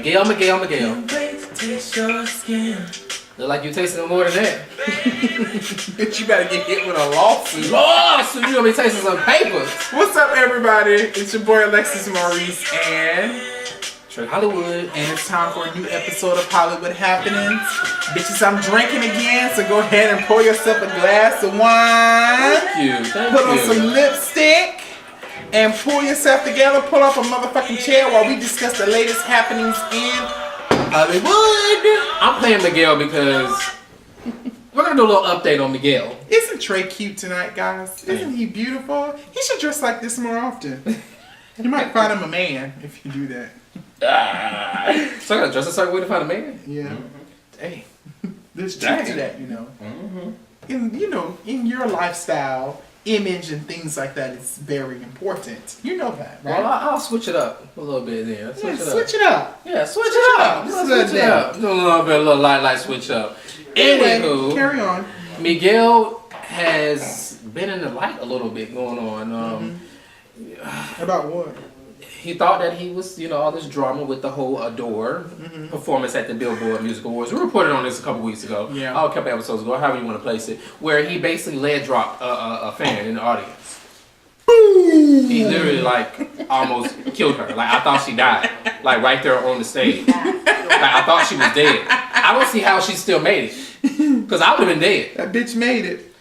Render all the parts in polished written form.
Miguel. Can't wait to taste your skin. Look like you tasting more than that. Bitch, you better get hit with a lawsuit. Lawsuit, you gonna be tasting some papers. What's up, everybody? It's your boy Alexis Maurice and Trei Hollywood. And it's time for a new episode of Hollywood Happenings. Bitches, I'm drinking again, so go ahead and pour yourself a glass of wine. Thank you. Put on some lipstick and pull yourself together. Pull up a motherfucking chair while we discuss the latest happenings in Hollywood. I'm playing Miguel because we're gonna do a little update on Miguel. Isn't Trey cute tonight, guys? Isn't he beautiful? He should dress like this more often. You might find him a man if you do that. So I gotta dress a certain way to find a man? Yeah. Mm-hmm. Dang. There's truth to that, you know. Mm-hmm. In your lifestyle, image and things like that is very important. You know that, right? Well, I'll switch it up a little bit then. Switch it up. Yeah, switch it up. Switch it up. Do a little light switch up. Anyway, Anywho, carry on. Miguel has been in the light a little bit going on. About what? He thought that he was, all this drama with the whole Adore performance at the Billboard Music Awards. We reported on this a couple weeks ago. Yeah. A couple episodes ago, however you want to place it, where he basically leg dropped a fan in the audience. Boom! He literally almost killed her. I thought she died. Right there on the stage. I thought she was dead. I don't see how she still made it. Because I would have been dead. That bitch made it.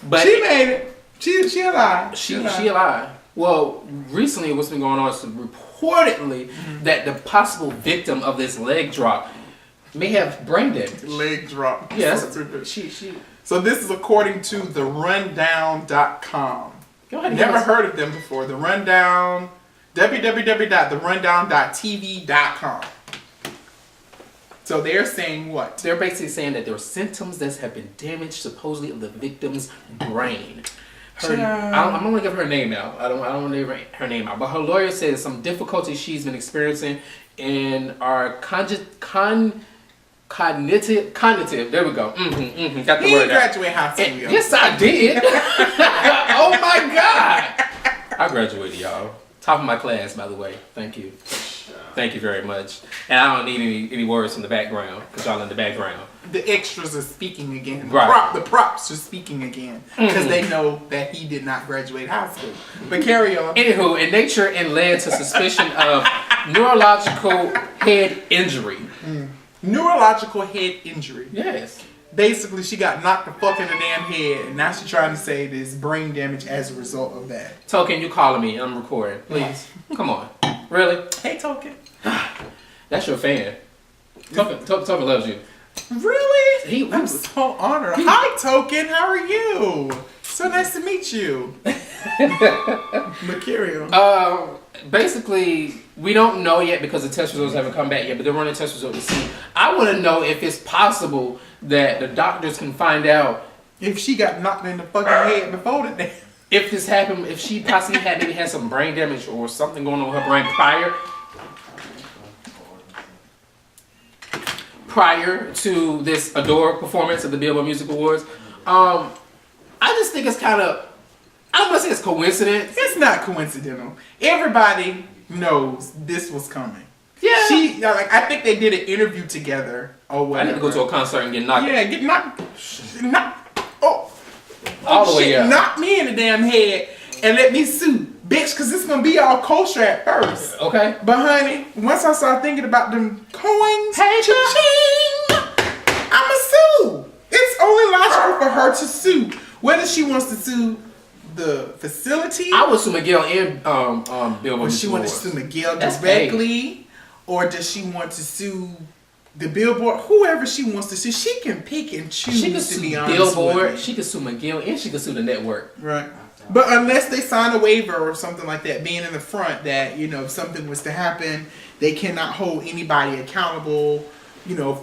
But she made it. She alive. She alive. Well, recently what's been going on is reportedly that the possible victim of this leg drop may have brain damage. Leg drop. Yes. She. So this is according to therundown.com. Go ahead. Never heard of them before. The Rundown, www.therundown.tv.com. So they're saying what? They're basically saying that there are symptoms that have been damaged supposedly of the victim's brain. I'm only giving her name out. I don't want to give her name out. But her lawyer says some difficulties she's been experiencing in our cognitive. There we go. Got the word out. Graduate high school, yo. Yes, I did. Oh my God! I graduated, y'all. Top of my class, by the way. Thank you. Thank you very much. And I don't need any words from the background because y'all in the background. The extras are speaking again. Right. The props are speaking again because they know that he did not graduate high school. But carry on. Anywho, in nature and led to suspicion of neurological head injury. Neurological head injury. Yes. Basically, she got knocked the fuck in the damn head, and now she's trying to say there's brain damage as a result of that. Token, you calling me? I'm recording. Please. Come on. Really? Hey, Token. That's your fan. Token loves you. Really? I'm so honored. Hi, Token. How are you? So nice to meet you. Mercurial. Basically, we don't know yet because the test results haven't come back yet, but they're running test results to see. I want to know if it's possible that the doctors can find out if she got knocked in the fucking head before that. If this happened, if she possibly had some brain damage or something going on with her brain prior to this Adore performance at the Billboard Music Awards. I just think it's kind of, I don't want to say it's coincidence. It's not coincidental. Everybody knows this was coming. Yeah. I think they did an interview together or whatever. I need to go to a concert and get knocked. Yeah, get knocked. All the way out. Knock me in the damn head and let me sue. Bitch, because it's going to be all kosher at first. Okay. But honey, once I start thinking about them coins, cha-ching, I'ma sue. It's only logical for her to sue. Whether she wants to sue the facility. I would sue Miguel and Billboard. Or she wants to sue Miguel That's directly. Or does she want to sue the Billboard? Whoever she wants to sue, she can pick and choose. She can sue Billboard. She can sue Miguel, and she can sue the network. Right. But unless they sign a waiver or something like that, being in the front, that if something was to happen, they cannot hold anybody accountable,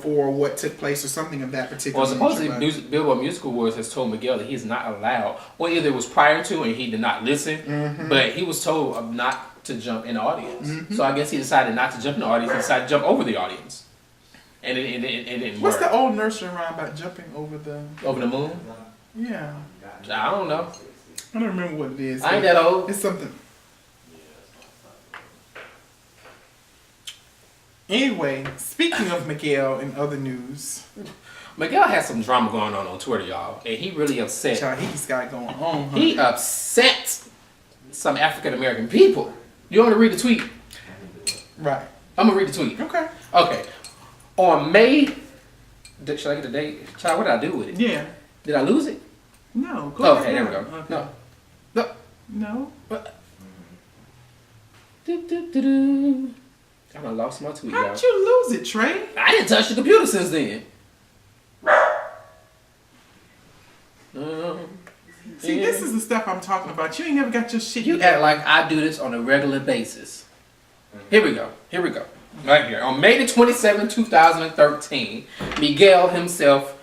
for what took place or something of that particular. Well, supposedly Billboard Music Awards has told Miguel that he's not allowed. Well, either it was prior to and he did not listen, but he was told not to jump in the audience. So I guess he decided not to jump in the audience. He decided to jump over the audience, and it didn't What's work. the old nursery rhyme about jumping over the moon? Yeah. I don't know. I don't remember what it is. I ain't that old. It's something. Anyway, speaking of Miguel and other news. Miguel has some drama going on Twitter, y'all. And he really upset. Child, he's got it going on. Huh? He upset some African American people. You want to read the tweet? Right. I'm going to read the tweet. Okay. Okay. On May... Should I get the date? Child, what did I do with it? Yeah. Did I lose it? No. Go Okay, there we go. Okay. No. No. I done lost my tweet, How'd y'all. you lose it, Trey? I didn't touch the computer since then. See, this is the stuff I'm talking about. You ain't never got your shit. You act like I do this on a regular basis. Here we go. Right here. On May the 27th, 2013, Miguel himself,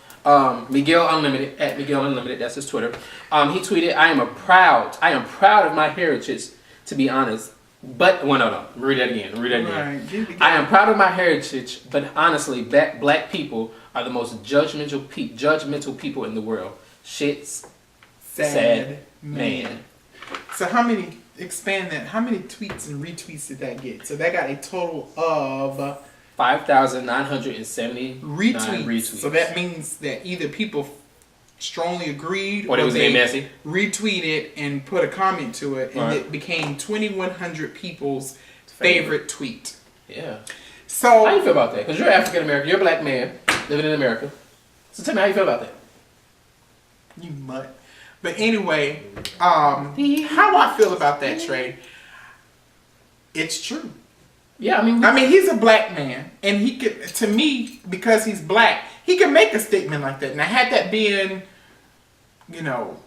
Miguel Unlimited, at Miguel Unlimited, that's his Twitter, he tweeted, I am proud of my heritage, to be honest. But, well, no. Read that again. Right. I am proud of my heritage, but honestly, black people are the most judgmental people in the world. Shit's sad man. So how many, expand that, how many tweets and retweets did that get? So that got a total of 5,970 retweets. So that means that either people strongly agreed or they messy. retweeted and put a comment to it, and right. It became 2,100 people's favorite tweet. Yeah. So how you feel about that? Because you're African American, you're a black man living in America. So tell me how you feel about that. You mutt. But anyway, how I feel about that, Trey, it's true. Yeah, I mean, he's a black man, and he could, to me, because he's black, he can make a statement like that. Now, had that been, you know,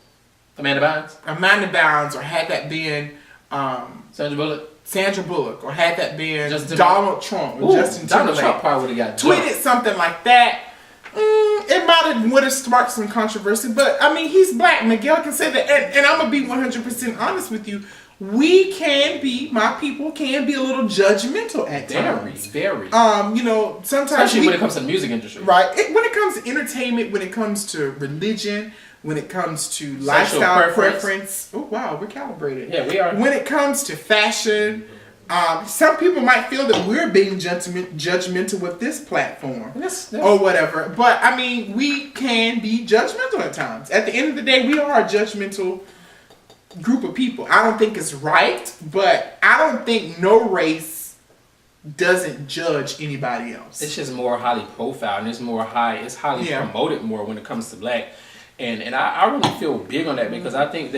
Amanda Bynes, or had that been Sandra Bullock, or had that been Donald Trump, or Justin Donald Timberlake, Trump probably would have got tweeted something like that. It would have sparked some controversy, but I mean, he's black. Miguel can say that, and I'm gonna be 100% honest with you. My people can be a little judgmental at times. Very. You know, sometimes especially when it comes to the music industry, right? When it comes to entertainment, when it comes to religion, when it comes to lifestyle preference. Oh wow, we're calibrated. Yeah, we are. When it comes to fashion. Some people might feel that we're being judgmental with this platform or whatever. But, I mean, we can be judgmental at times. At the end of the day, we are a judgmental group of people. I don't think it's right, but I don't think no race doesn't judge anybody else. It's just more highly profiled, and it's highly promoted more when it comes to black. And I really feel big on that because I think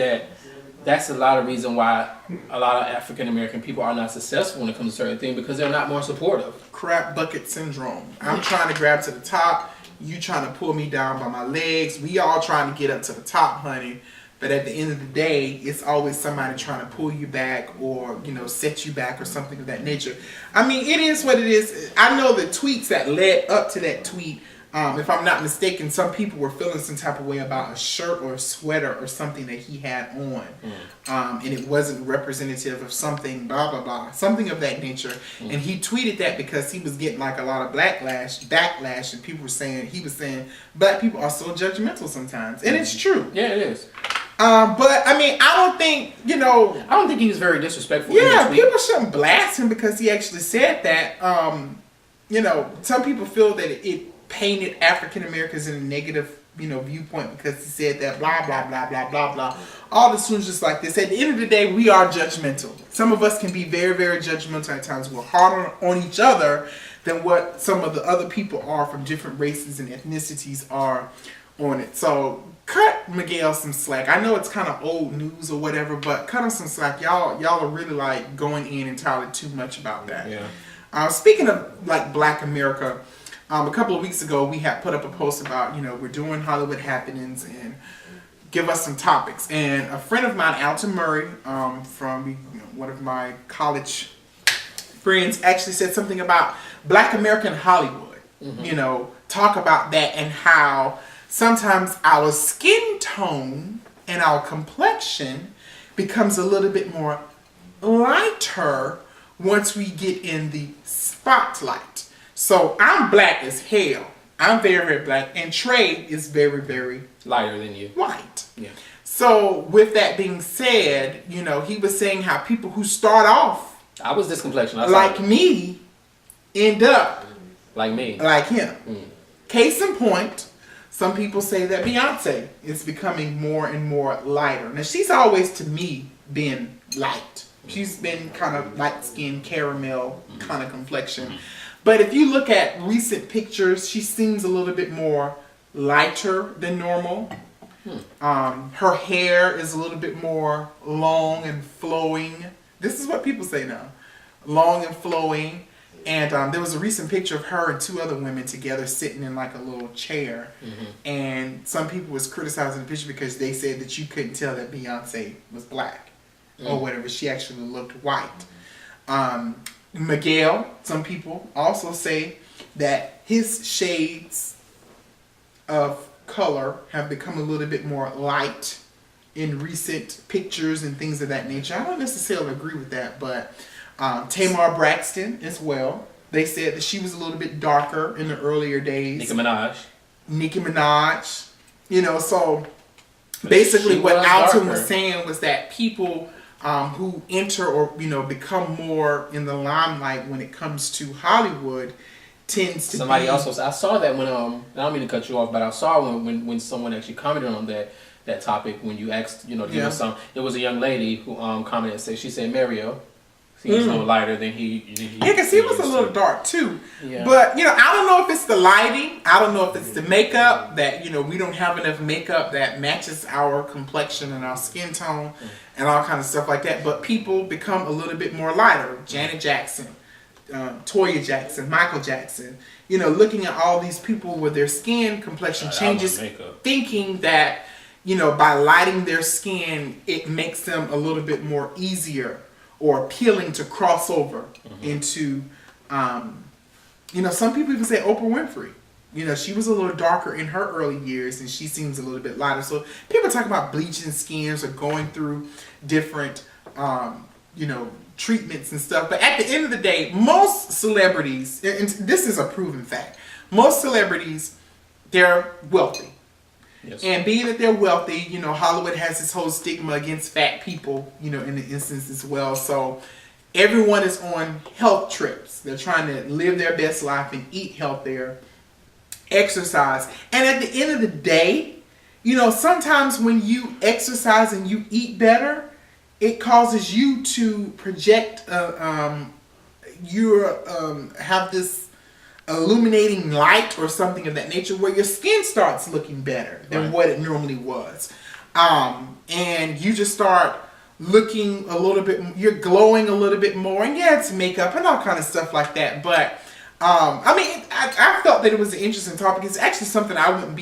that's a lot of reason why a lot of African American people are not successful when it comes to certain things because they're not more supportive. Crap bucket syndrome. I'm trying to grab to the top. You trying to pull me down by my legs. We all trying to get up to the top, honey. But at the end of the day, it's always somebody trying to pull you back or, you know, set you back or something of that nature. I mean, it is what it is. I know the tweets that led up to that tweet, if I'm not mistaken, some people were feeling some type of way about a shirt or a sweater or something that he had on. And it wasn't representative of something, blah, blah, blah, something of that nature. And he tweeted that because he was getting like a lot of backlash, and people were saying, he was saying, black people are so judgmental sometimes. And it's true. Yeah, it is. But I mean, I don't think, you know. I don't think he was very disrespectful. Yeah, people shouldn't blast him because he actually said that. You know, some people feel that it painted African Americans in a negative, you know, viewpoint because he said that blah, blah, blah, blah, blah, blah. All this was just like this. At the end of the day, we are judgmental. Some of us can be very, very judgmental at times. We're harder on each other than what some of the other people are from different races and ethnicities are on it. So cut Miguel some slack. I know it's kind of old news or whatever, but cut him some slack. Y'all are really like going in entirely too much about that. Yeah. Speaking of like Black America, a couple of weeks ago we had put up a post about, you know, we're doing Hollywood happenings and give us some topics. And a friend of mine, Alton Murray, from one of my college friends, actually said something about Black American Hollywood. You know, talk about that and how sometimes our skin tone and our complexion becomes a little bit more lighter once we get in the spotlight. So I'm black as hell. I'm very, very black. And Trey is very, very lighter than you. White. Yeah. So with that being said, you know, he was saying how people who start off I was this complexion. like me end up Like me. like him. Case in point, some people say that Beyonce is becoming more and more lighter. Now, she's always, to me, been light. She's been kind of light-skinned, caramel kind of complexion. But if you look at recent pictures, she seems a little bit more lighter than normal. Her hair is a little bit more long and flowing. This is what people say now. Long and flowing. And there was a recent picture of her and two other women together sitting in like a little chair. And some people was criticizing the picture because they said that you couldn't tell that Beyonce was black or whatever. She actually looked white. Miguel, some people also say that his shades of color have become a little bit more light in recent pictures and things of that nature. I don't necessarily agree with that, but Tamar Braxton as well. They said that she was a little bit darker in the earlier days. Nicki Minaj. You know, so basically what Alton was saying was that people who enter or, you know, become more in the limelight when it comes to Hollywood tends to Somebody else was, I saw that when, I don't mean to cut you off, but I saw when someone actually commented on that topic when you asked, you know, to give us some. It was a young lady who commented and said, she said Mario seems a little lighter than he yeah, because he was a little dark too. Yeah. But, you know, I don't know if it's the lighting. I don't know if it's the makeup that, you know, we don't have enough makeup that matches our complexion and our skin tone and all kind of stuff like that. But people become a little bit more lighter. Janet Jackson, Toya Jackson, Michael Jackson. You know, looking at all these people with their skin complexion changes, thinking that, you know, by lighting their skin, it makes them a little bit more easier or appealing to cross over into, you know, some people even say Oprah Winfrey. You know, she was a little darker in her early years and she seems a little bit lighter. So people talk about bleaching skins or going through different, you know, treatments and stuff. But at the end of the day, most celebrities, and this is a proven fact, most celebrities, they're wealthy. Yes. And being that they're wealthy, you know, Hollywood has this whole stigma against fat people, you know, in the instance as well. So everyone is on health trips. They're trying to live their best life and eat healthier, exercise. And at the end of the day, you know, sometimes when you exercise and you eat better, it causes you to project, have this illuminating light or something of that nature where your skin starts looking better than what it normally was. And you just start looking a little bit, you're glowing a little bit more. And yeah, it's makeup and all kind of stuff like that. But I mean, I felt that it was an interesting topic. It's actually something I would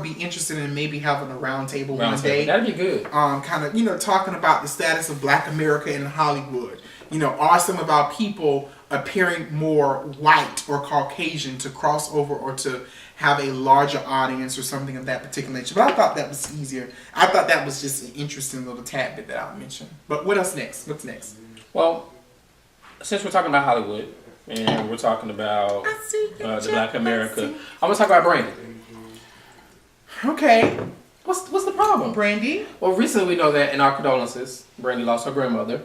be interested in maybe having a round table one day. That'd be good. Kind of, you know, talking about the status of Black America in Hollywood. You know, are some of our people appearing more white or Caucasian to cross over or to have a larger audience or something of that particular nature. But I thought that was easier. I thought that was just an interesting little tad bit that I'll mention. But what else next? What's next? Well, since we're talking about Hollywood and we're talking about the Black America, I'm going to talk about Brandy. Okay. What's the problem? Brandy? Well, recently we know that in our condolences, Brandy lost her grandmother.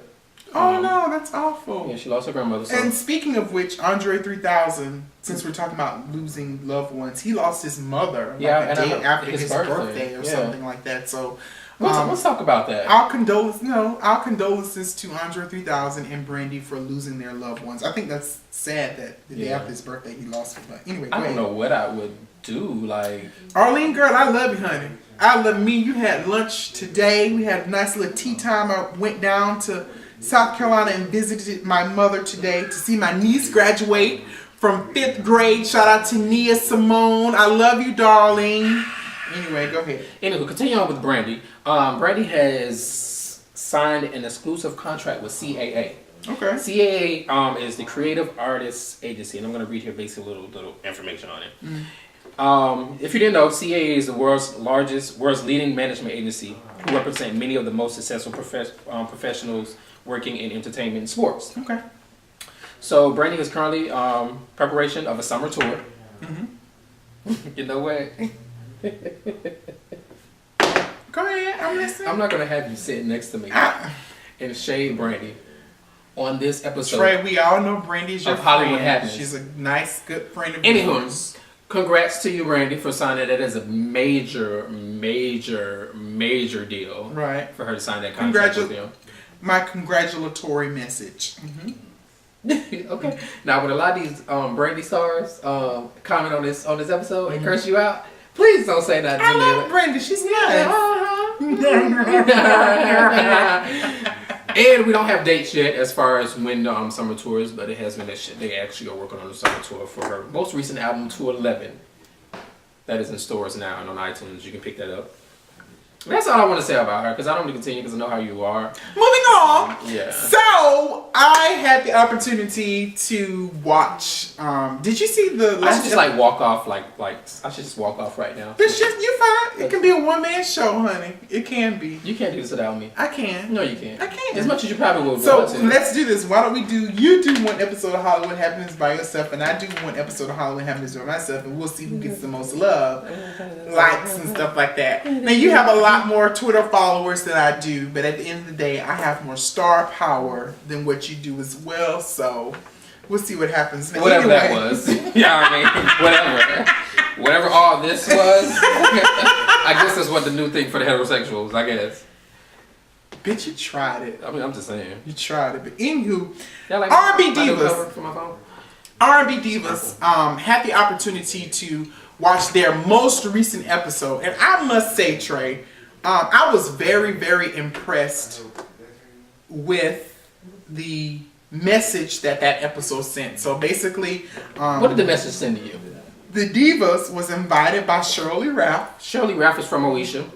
Oh no, that's awful. Yeah, she lost her grandmother. So. And speaking of which, Andre 3000, since we're talking about losing loved ones, he lost his mother like a day after his birthday or something like that. So let's talk about that. Our condolences to Andre 3000 and Brandy for losing their loved ones. I think that's sad that the day after his birthday he lost it. But anyway, I don't know what I would do. Like, Arlene, girl, I love you, honey. I love me. You had lunch today. We had a nice little tea time. I went down to South Carolina and visited my mother today to see my niece graduate from 5th grade. Shout out to Nia Simone. I love you, darling. Anyway, go ahead. Anyway, continue on with Brandy. Brandy has signed an exclusive contract with CAA. Okay. CAA is the Creative Artists Agency, and I'm going to read here basically little information on it. If you didn't know, CAA is the world's leading management agency who represent many of the most successful professionals working in entertainment and sports. Okay. So Brandy is currently preparation of a summer tour. You know what? Go ahead, I'm listening. I'm not gonna have you sit next to me and shade Brandy on this episode. Trey, we all know Brandy's your of Hollywood friend. Happiness. She's a nice, good friend of Anywho, yours. congrats to you, Brandy, for signing that. That is a major deal. Right. For her to sign that contract with you. My congratulatory message. Okay. Now, with a lot of these Brandy stars comment on this episode and curse you out, please don't say that. I love Brandy. She's nice. And we don't have dates yet as far as when the summer tour is, but it has been that they actually are working on the summer tour for her most recent album, 211. That is in stores now and on iTunes. You can pick that up. That's all I want to say about her, because I don't want to continue because I know how you are. Moving on. Yeah. So I had the opportunity to watch. Did you see the last? I should just like walk off, like I should just walk off right now. It's just you're fine. It can be a one-man show, honey. It can be. You can't do this without me. I can. No, you can't. I can. As much as you probably would. So want to. let's do this. Why don't we do? You do one episode of Hollywood Happiness by yourself, and I do one episode of Hollywood Happiness by myself, and we'll see who gets the most love, likes, and stuff like that. Now you have a lot more Twitter followers than I do, but at the end of the day, I have more star power than what you do as well. So we'll see what happens. Now, whatever that was. Yeah, I mean, whatever all this was. I guess that's what the new thing for the heterosexuals. I guess. Bitch, you tried it. I mean, I'm just saying. You tried it, but anywho, like R&B Divas. For my phone? R&B Divas had the opportunity to watch their most recent episode, and I must say, Trey, I was very, very impressed with the message that episode sent. So basically, what did the message send to you? The Divas was invited by Shirley Ralph. Shirley Ralph is from Moesha,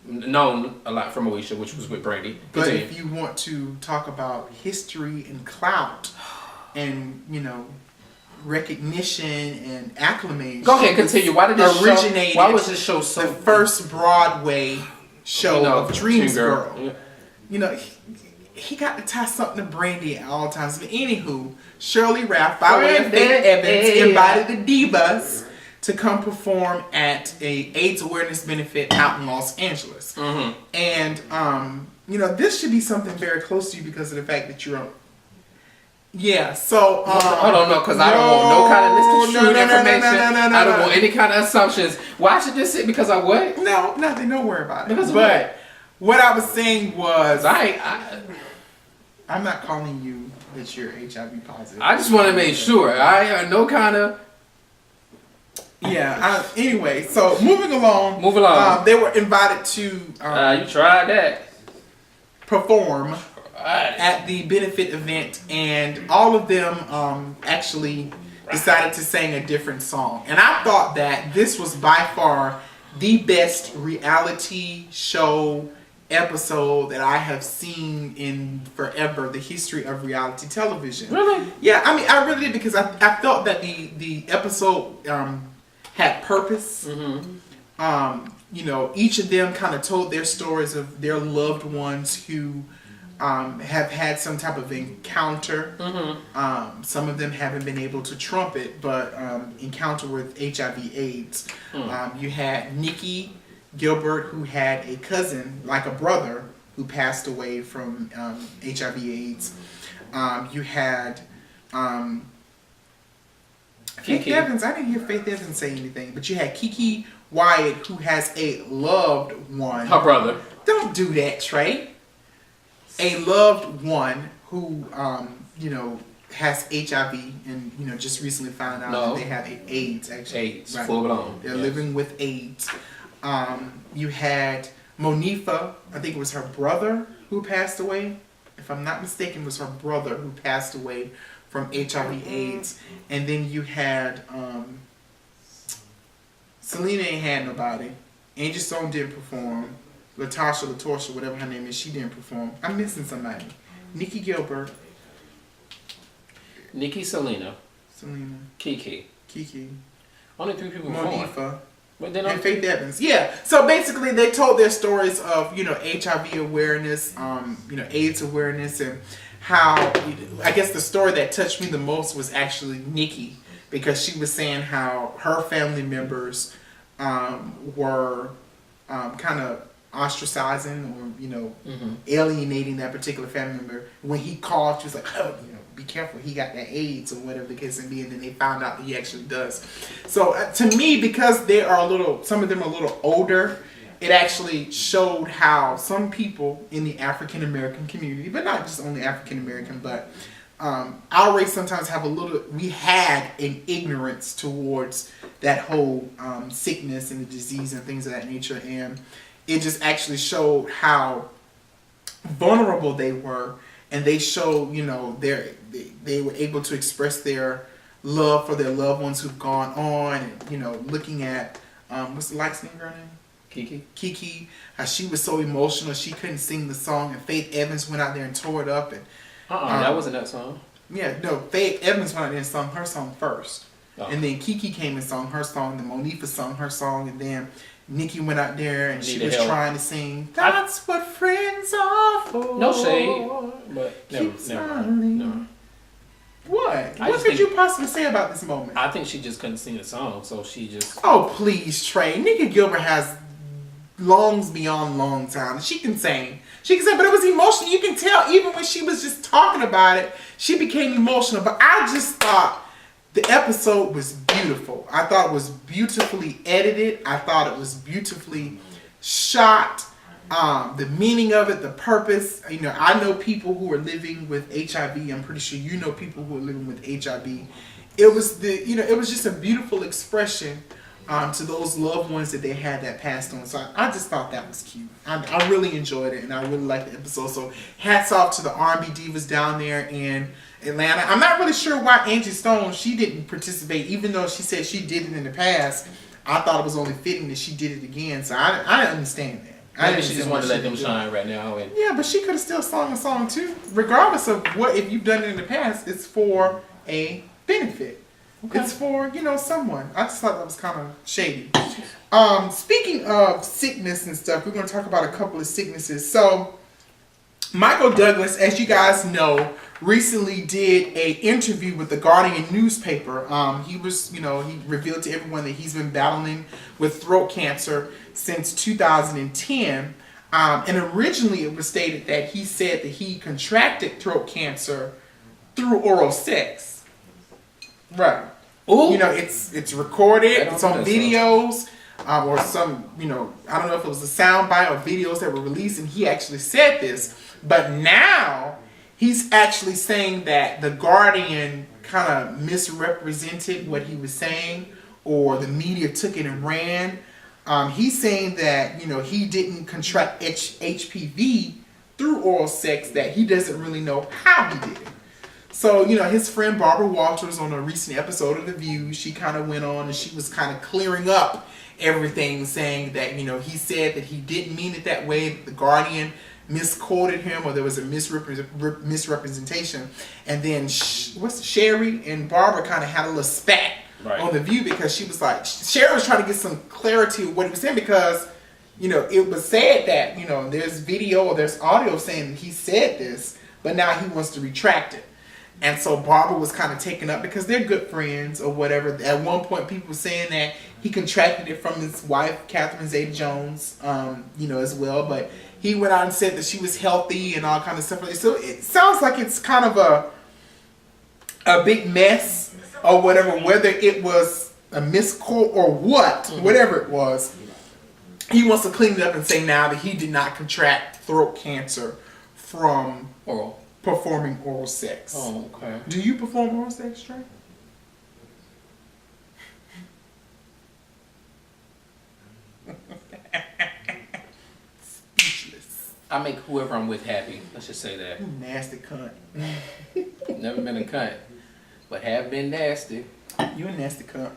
known a lot from Moesha, which was with Brandy. But if you want to talk about history and clout, and recognition and acclamation, go ahead, continue. Why did this originated? Why was this show so the first Broadway show of Dreams Girl? Yeah. He got to tie something to Brandy at all times. But anywho, Shirley Ralph, by way of Faith Evans, invited the Divas to come perform at a AIDS awareness benefit out in Los Angeles. Mm-hmm. And this should be something very close to you because of the fact that you're on. Yeah, so I don't know, because I don't want no kind of misconstrued information. I don't want any kind of assumptions. Why should this sit? Because I what? No, nothing. Don't worry about it. Because but what I was saying was, I'm not calling you that you're HIV positive. I just want to make sure. I no kind of. Yeah. Anyway, so moving along. They were invited to. You tried that. Perform at the benefit event, and all of them actually decided to sing a different song. And I thought that this was by far the best reality show episode that I have seen in forever, the history of reality television. Really? Yeah, I mean, I really did, because I felt that the episode had purpose. Mm-hmm. Each of them kind of told their stories of their loved ones who have had some type of encounter. Mm-hmm. Some of them haven't been able to trump it, but encounter with HIV/AIDS. You had Nikki Gilbert, who had a cousin, like a brother, who passed away from HIV/AIDS. You had Faith Evans. I didn't hear Faith Evans say anything, but you had Kiki Wyatt, who has a loved one. Her brother. Don't do that, Trey. A loved one who, has HIV and, just recently found out that they have AIDS, actually. AIDS, right. Full blown. They're living with AIDS. You had Monifa, I think it was her brother who passed away. If I'm not mistaken, it was her brother who passed away from HIV/AIDS. And then you had Selena ain't had nobody. Angie Stone didn't perform. LaTorsha, whatever her name is, she didn't perform. I'm missing somebody. Nikki Gilbert. Nikki, Selena, Kiki. Only 3 people Monifa. But and Faith Evans. Yeah. So basically they told their stories of, HIV awareness, AIDS awareness, and how, I guess the story that touched me the most was actually Nikki, because she was saying how her family members were kind of ostracizing or alienating that particular family member. When he called, she was like, oh, be careful, he got that AIDS or whatever the case may be, and then they found out that he actually does. So to me, because they are some of them are a little older, it actually showed how some people in the African American community, but not just only African American, but our race sometimes we had an ignorance towards that whole sickness and the disease and things of that nature, and it just actually showed how vulnerable they were, and they showed, they were able to express their love for their loved ones who've gone on, and, looking at, what's the light-skinned girl name? Kiki, how she was so emotional, she couldn't sing the song, and Faith Evans went out there and tore it up, and that wasn't that song. Yeah, no, Faith Evans went out there and sung her song first. Oh. And then Kiki came and sung her song, then Monifa sung her song, and then Nikki went out there and she was trying to sing, that's what friends are for. No shade, but never. What? What could you possibly say about this moment? I think she just couldn't sing the song, so she just... Oh, please, Trey. Nikki Gilbert has lungs beyond long time. She can sing. But it was emotional. You can tell even when she was just talking about it, she became emotional. But I just thought the episode was beautiful. I thought it was beautifully edited. I thought it was beautifully shot. The meaning of it, the purpose. I know people who are living with HIV. I'm pretty sure you know people who are living with HIV. It was it was just a beautiful expression to those loved ones that they had that passed on. So I just thought that was cute. I really enjoyed it, and I really liked the episode. So hats off to the R&B Divas down there in Atlanta. I'm not really sure why Angie Stone, she didn't participate, even though she said she did it in the past. I thought it was only fitting that she did it again. So I understand that. Maybe she just wanted to let them shine right now. Yeah, but she could have still sung a song too. Regardless of if you've done it in the past, it's for a benefit. Okay. It's for, someone. I just thought that was kind of shady. Speaking of sickness and stuff, we're going to talk about a couple of sicknesses. So, Michael Douglas, as you guys know, recently did an interview with the Guardian newspaper. He was, he revealed to everyone that he's been battling with throat cancer since 2010. And originally it was stated that he said that he contracted throat cancer through oral sex. Right. Ooh. It's recorded. It's on videos. Or some, I don't know if it was a sound bite or videos that were released, and he actually said this. But now he's actually saying that the Guardian kind of misrepresented what he was saying, or the media took it and ran. He's saying that, he didn't contract HPV through oral sex, that he doesn't really know how he did it. So, his friend Barbara Walters on a recent episode of The View, she kind of went on and she was kind of clearing up everything, saying that, he said that he didn't mean it that way, that the Guardian misquoted him, or there was a misrepresentation. And then Sherry and Barbara kind of had a little spat on The View, because she was like, Sherry was trying to get some clarity of what he was saying, because, it was said that, there's video or there's audio saying that he said this, but now he wants to retract it. And so Barbara was kind of taken up, because they're good friends or whatever. At one point, people were saying that he contracted it from his wife, Catherine Zeta-Jones, as well. But he went out and said that she was healthy and all kind of stuff like that. So it sounds like it's kind of a big mess or whatever, whether it was a misquote or whatever it was. He wants to clean it up and say now that he did not contract throat cancer from performing oral sex. Oh, okay. Do you perform oral sex, Trey? Speechless. I make whoever I'm with happy. Let's just say that. You nasty cunt. Never been a cunt, but have been nasty. You a nasty cunt.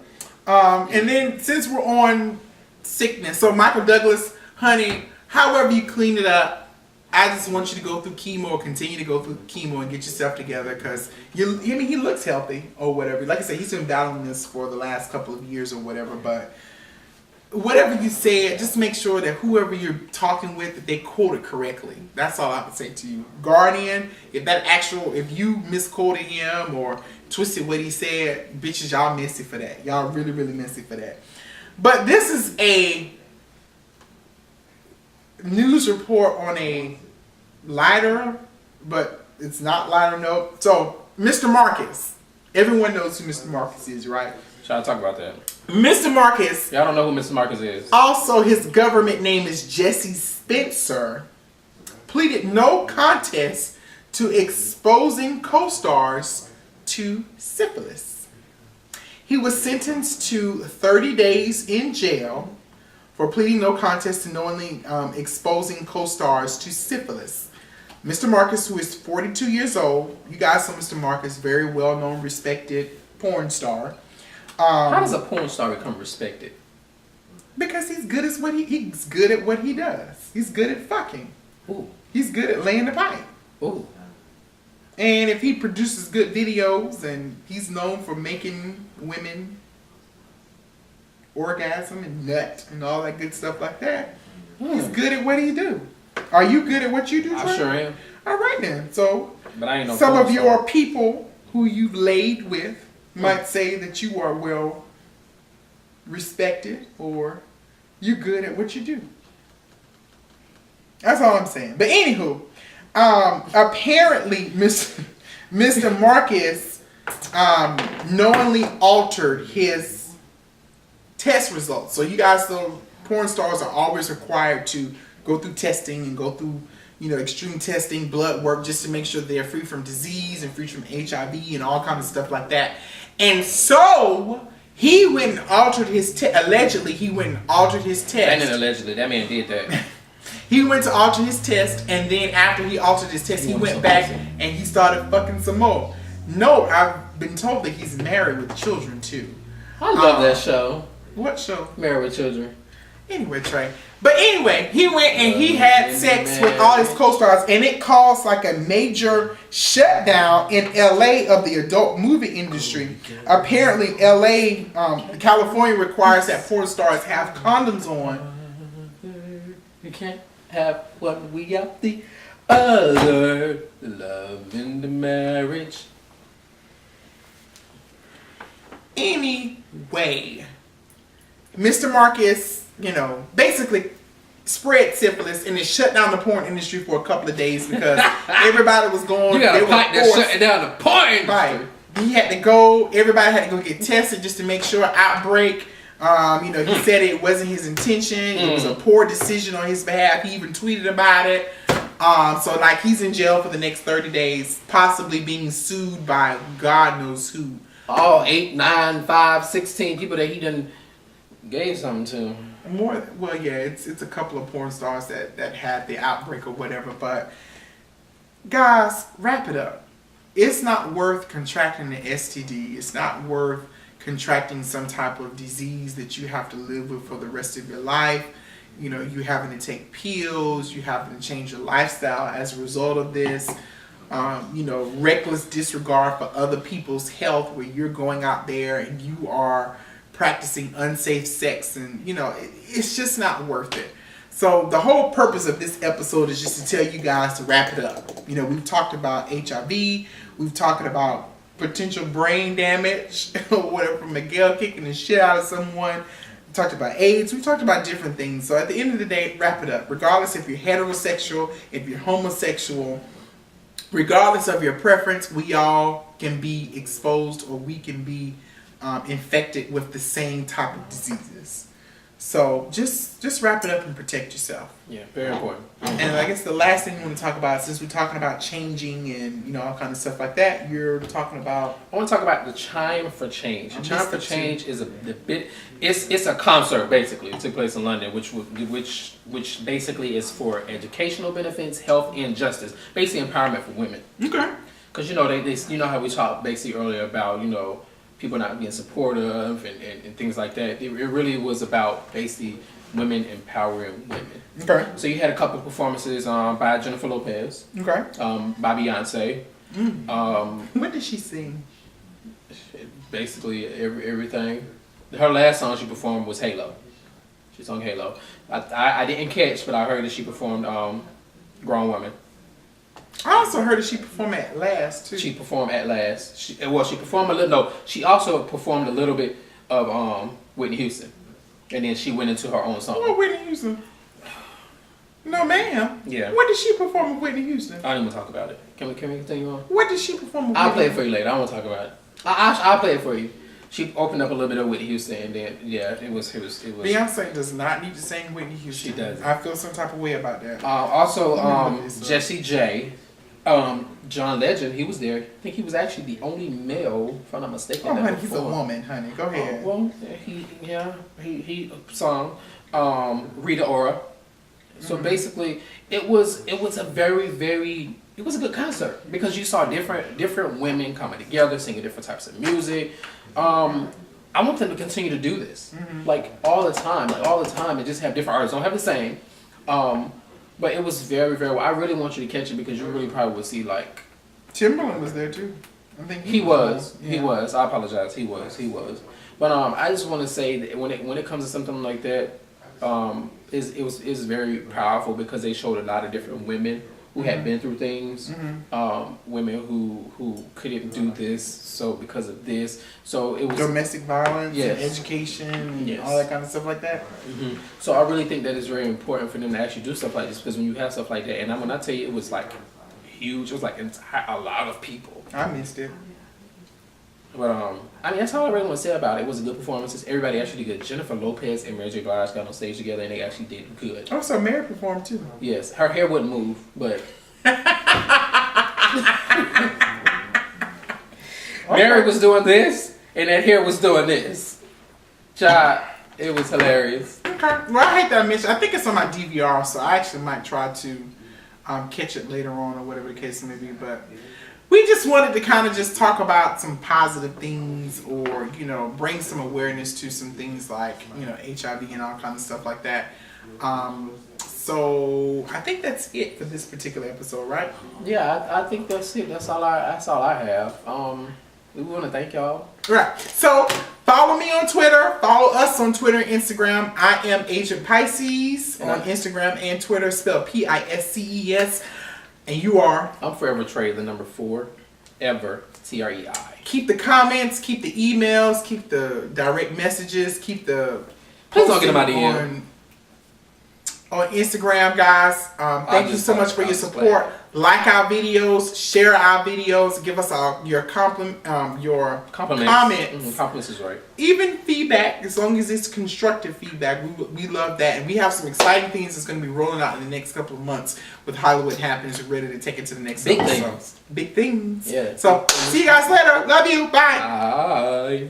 And then since we're on sickness, so Michael Douglas, honey, however you clean it up, I just want you to go through chemo, or continue to go through chemo and get yourself together, because he looks healthy or whatever. Like I said, he's been battling this for the last couple of years or whatever, but whatever you say, just make sure that whoever you're talking with, that they quote it correctly. That's all I would say to you. Guardian, if you misquoted him or twisted what he said, bitches, y'all messy for that. Y'all really, really messy for that. But this is news report on a lighter, but it's not lighter note. So, Mr. Marcus. Everyone knows who Mr. Marcus is, right? Try to talk about that. Mr. Marcus. Y'all don't know who Mr. Marcus is. Also, his government name is Jesse Spencer. Pleaded no contest to exposing co-stars to syphilis. He was sentenced to 30 days in jail for pleading no contest to knowingly exposing co-stars to syphilis. Mr. Marcus, who is 42 years old, you guys know Mr. Marcus, very well-known, respected porn star. How does a porn star become respected? Because he's good at what he does. He's good at fucking. Ooh. He's good at laying the pipe. Ooh. And if he produces good videos and he's known for making women orgasm and nut and all that good stuff like that, he's good at what he do. Are you good at what you do, Trey? I sure am. All right then. So but I ain't no some of porn your star. people who you've laid with might say that you are well respected or you're good at what you do. That's all I'm saying. But anywho, apparently Mr. Marcus knowingly altered his test results. So you guys know porn stars are always required to go through testing and go through, extreme testing, blood work, just to make sure they're free from disease and free from HIV and all kinds of stuff like that. And so he went and altered his allegedly he went and altered his test. And then allegedly, that man did that. He went to alter his test, and then after he altered his test, he went back and he started fucking some more. No, I've been told that he's married with children too. I love that show. What show? Married with Children. Anyway, Trey. But anyway, he went and he had sex with all his co-stars, and it caused like a major shutdown in LA of the adult movie industry. Apparently, LA, California requires that porn stars have condoms on. You can't have one without the other. The love in the marriage. Anyway, Mr. Marcus, basically spread syphilis and it shut down the porn industry for a couple of days because everybody was going. You got a pipe that's shutting down the porn industry. Right. He had to go. Everybody had to go get tested just to make sure. Outbreak. He said it wasn't his intention. It was a poor decision on his behalf. He even tweeted about it. So he's in jail for the next 30 days, possibly being sued by God knows who. All 8, 9, 5, 16 people that he done gave something to. It's a couple of porn stars that had the outbreak or whatever. But guys, wrap it up. It's not worth contracting the STD. It's not worth contracting some type of disease that you have to live with for the rest of your life. You having to take pills, you having to change your lifestyle as a result of this. Reckless disregard for other people's health where you're going out there and you are practicing unsafe sex and, it's just not worth it. So the whole purpose of this episode is just to tell you guys to wrap it up. We've talked about HIV, we've talked about potential brain damage or whatever from Miguel kicking the shit out of someone. We talked about AIDS. We talked about different things. So at the end of the day, wrap it up. Regardless if you're heterosexual, if you're homosexual, regardless of your preference, we all can be exposed or we can be infected with the same type of diseases. So just wrap it up and protect yourself. Yeah, very important. And I guess the last thing we want to talk about, since we're talking about changing and all kind of stuff like that, you're talking about. I want to talk about the Chime for Change. The Chime for Change is it's a concert basically. It took place in London, which basically is for educational benefits, health, and justice. Basically, empowerment for women. Okay. Because they how we talked basically earlier about people not being supportive and things like that. It really was about basically women empowering women. Okay. So you had a couple of performances by Jennifer Lopez. Okay. By Beyonce. What did she sing? Basically everything. Her last song she performed was Halo. She sung Halo. I didn't catch, but I heard that she performed Grown Woman. I also heard that she performed at Last too. She performed at Last. She performed a little. No, she also performed a little bit of Whitney Houston, and then she went into her own song. What Whitney Houston? No, ma'am. Yeah. What did she perform with Whitney Houston? I don't even talk about it. Can we continue on? What did she perform with I'll Whitney? play it for you later. I don't want to talk about it. I'll play it for you. She opened up a little bit of Whitney Houston, and then it was. Beyonce does not need to sing Whitney Houston. She does. I feel some type of way about that. Also, Jessie J, John Legend, he was there. I think he was actually the only male, if I'm not mistaken. Oh, that honey, he's a performed. woman, honey. Go ahead. Well, he sung Rita Ora. So basically, it was a very it was a good concert because you saw different women coming together, singing different types of music. I want them to continue to do this, like all the time, and just have different artists. Don't have the same, but it was very well. I really want you to catch it because you really probably would see like Timberland was there too. I think he was. He was. I apologize. He was. But I just want to say that when it comes to something like that, it was very powerful because they showed a lot of different women who had been through things, women who couldn't do this, so because of this, so it was domestic violence, yes. and education, and yes. all that kind of stuff like that. So I really think that it's very important for them to actually do stuff like this because when you have stuff like that, and when I tell you it was like huge, it was like a lot of people. I missed it. But I mean that's all I really want to say about it. It was a good performance. Everybody actually did good. Jennifer Lopez and Mary J. Blige got on stage together and they actually did good. Oh, so Mary performed too. Yes, her hair wouldn't move, but Mary was doing this and that hair was doing this. Child, it was hilarious. Okay. Well, I hate that I mentioned. I think it's on my DVR, so I actually might try to catch it later on or whatever the case may be. But we just wanted to kind of just talk about some positive things or, bring some awareness to some things like, HIV and all kinds of stuff like that. So I think that's it for this particular episode, right? Yeah, I think that's it. That's all I have. We want to thank y'all. Right. So follow me on Twitter. Follow us on Twitter and Instagram. I am Agent Pisces on Instagram and Twitter, spelled Pisces. And you are? I'm Forever Trey, the number 4, ever, Trei. Keep the comments, keep the emails, keep the direct messages, keep the Please don't get them out of here. On Instagram, guys. Thank you so much for your support. Like our videos, share our videos, give us your compliments. Compliments is right. Even feedback, as long as it's constructive feedback, we love that. And we have some exciting things that's going to be rolling out in the next couple of months with Hollywood Happens. We're ready to take it to the next level. Big things. Big things. Yeah. So, see you guys later. Love you. Bye. Bye.